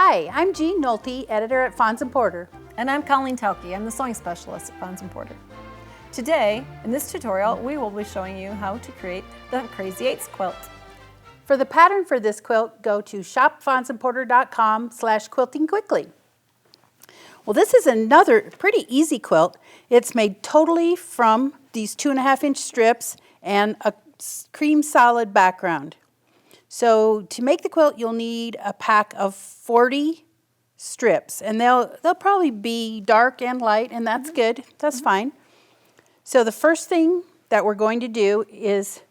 Hi, I'm Jean Nolte, editor at Fons & Porter. And I'm Colleen Telke. I'm the sewing specialist at Fons & Porter. Today, in this tutorial, we will be showing you how to create the Crazy 8s quilt. For the pattern for this quilt, go to shopfonsandporter.com/quiltingquickly. Well, this is another pretty easy quilt. It's made totally from these 2.5-inch strips and a cream solid background. So to make the quilt, you'll need a pack of 40 strips, and they'll probably be dark and light, and that's good. That's fine. So the first thing that we're going to do is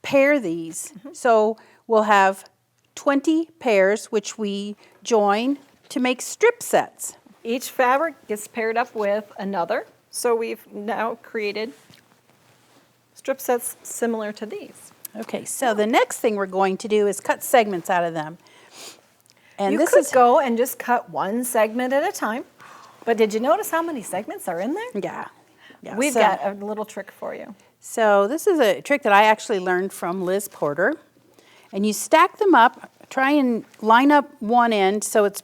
pair these. So we'll have 20 pairs, which we join to make strip sets. Each fabric gets paired up with another, so we've now created strip sets similar to these. Okay, so the next thing we're going to do is cut segments out of them. And you could go and just cut one segment at a time, but did you notice how many segments are in there? Yeah. We've got a little trick for you. So this is a trick that I actually learned from Liz Porter. And you stack them up, try and line up one end so it's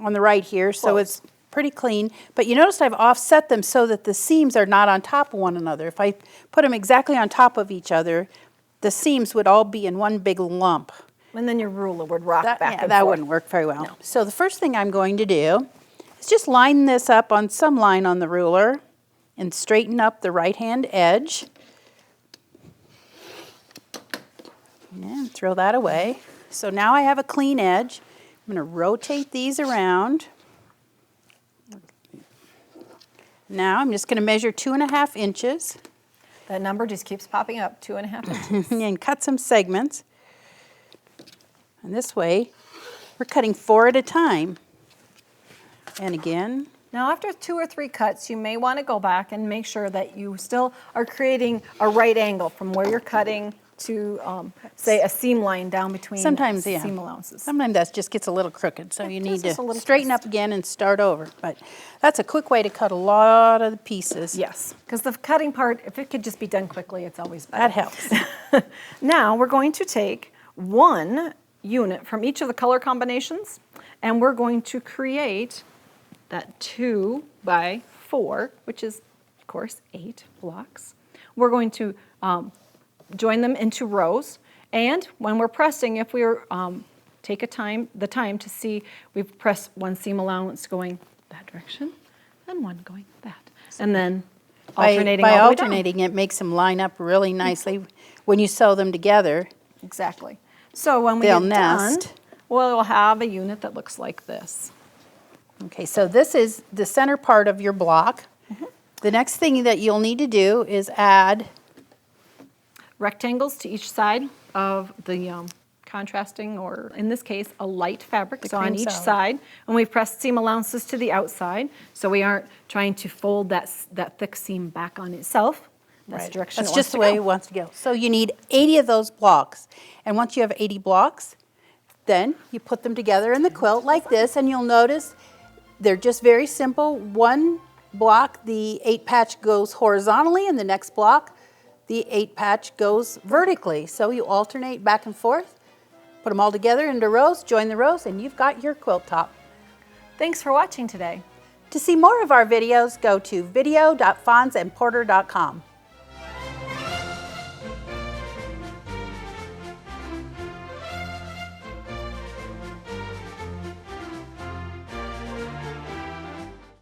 on the right here, so it's pretty clean. But you notice I've offset them so that the seams are not on top of one another. If I put them exactly on top of each other, the seams would all be in one big lump. And then your ruler would rock back and forth. That wouldn't work very well. No. So the first thing I'm going to do is just line this up on some line on the ruler and straighten up the right-hand edge. And throw that away. So now I have a clean edge. I'm going to rotate these around. Now I'm just going to measure 2.5 inches. That number just keeps popping up, 2.5 inches. And cut some segments. And this way, we're cutting 4 at a time. And again. Now after 2 or 3 cuts, you may want to go back and make sure that you still are creating a right angle from where you're cutting to, say, a seam line down between seam allowances. Sometimes that just gets a little crooked, so you need to straighten up again and start over. But that's a quick way to cut a lot of the pieces. Yes, because the cutting part, if it could just be done quickly, it's always better. That helps. Now we're going to take one unit from each of the color combinations, and we're going to create that 2 by 4, which is, of course, 8 blocks. We're going to join them into rows, and when we're pressing, if we're take the time to see, we've pressed one seam allowance going that direction, and one going that, and then alternating by all the way alternating, down. it makes them line up really nicely when you sew them together. Exactly. So when we They'll get nest. done, we'll have a unit that looks like this. Okay, so this is the center part of your block. The next thing that you'll need to do is add rectangles to each side of the contrasting, or in this case, a light fabric. So on each side, and we've pressed seam allowances to the outside, so we aren't trying to fold that thick seam back on itself. That's the direction That's just the way it wants to go. So you need 80 of those blocks. And once you have 80 blocks, then you put them together in the quilt like this, and you'll notice they're just very simple. One block, the 8 patch goes horizontally, and the next block, the 8 patch goes vertically. So you alternate back and forth, put them all together into rows, join the rows, and you've got your quilt top. Thanks for watching today. To see more of our videos, go to video.fonsandporter.com.